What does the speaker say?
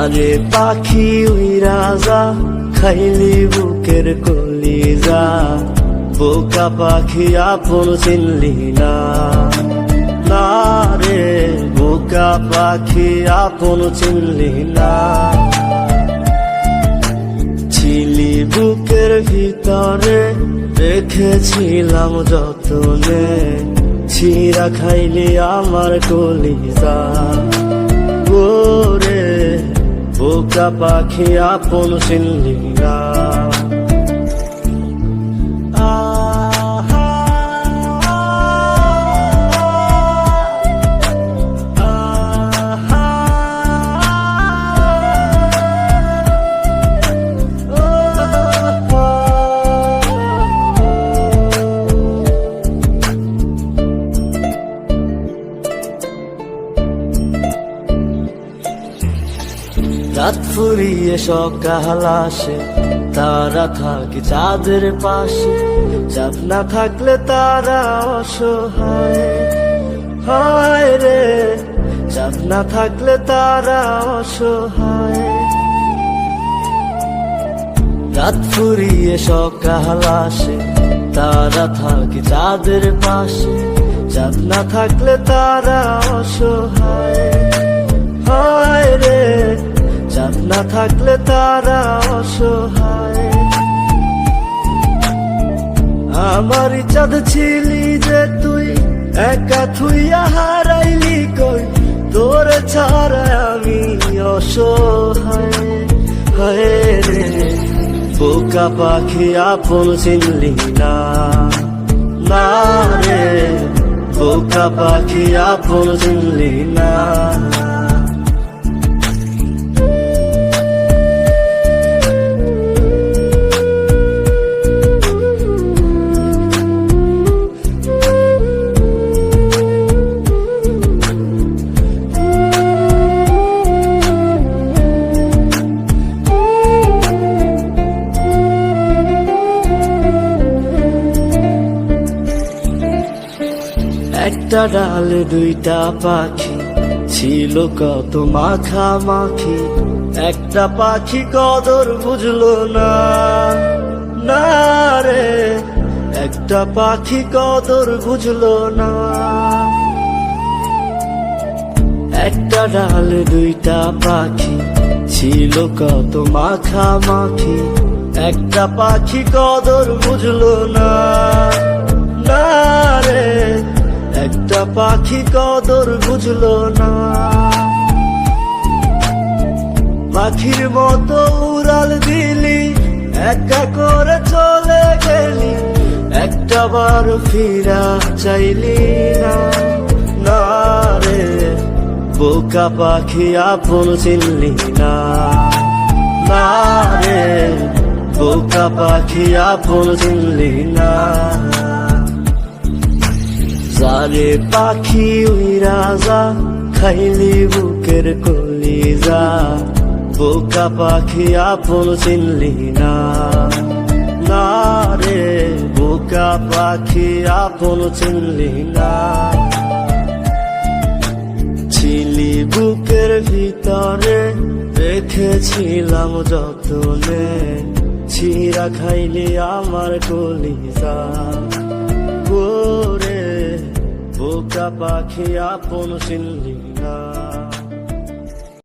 আরে পাখি উইরা যা, খাইলি বুকের কলিজা, বোকা পাখি আপন চিনলি না। না রে বোকা পাখি আপন চিনলি না। ছিলি বুকের ভিতরে, রেখেছিলাম যতনে, ছিঁড়া খাইলি আমার কলিজা। ওরে বোকা পাখি আপন চিনলি না। রাত ফুরিয়ে সকাল আসে, তারা থাকে চাঁদের পাশে, চাঁদ না থাকলে তারা অসহায়। হায় রে চাঁদ না থাকলে তারা অসহায়। রাত ফুরিয়ে সকাল আসে, তারা থাকে চাঁদের পাশে, চাঁদ না থাকলে তারা অসহায়। হায় রে চাঁদ না থাকলে তারা অসহায়। আমারই চাঁদ ছিলি যে তুই, একা থুইয়া হারাইলি কই, তোর ছাড়া আমি অসহায়। হায় রে বোকা পাখি আপন চিনলি না। না রে বোকা পাখি আপন চিনলি না। একটা ডালে দুইটা পাখি, ছিল কত মাখামাখি, একটা পাখি কদর বুঝলো না। না রে একটা পাখি কদর বুঝলো না। একটা ডালে দুইটা পাখি, ছিল কত মাখামাখি, একটা পাখি কদর বুঝলো না। না রে একটা পাখি কদর বুঝলো না। পাখির মতো উড়াল দিলি, একা করে চলে গেলি, একটা বার ফিরা চাইলি না। না রে বোকা পাখি আপন চিনলি না। না রে বোকা পাখি আপন চিনলি না। যারে পাখি উইরা যা, খাইলি বুকের কলিজা, বোকা পাখি আপন চিনলি না। না রে বোকা পাখি আপন চিনলি না। ছিলি বুকের ভিতরে, রেখেছিলাম যতনে, ছিঁড়া খাইলি আমার কলিজা। ওরে বোকা পাখি আপন চিনলি না।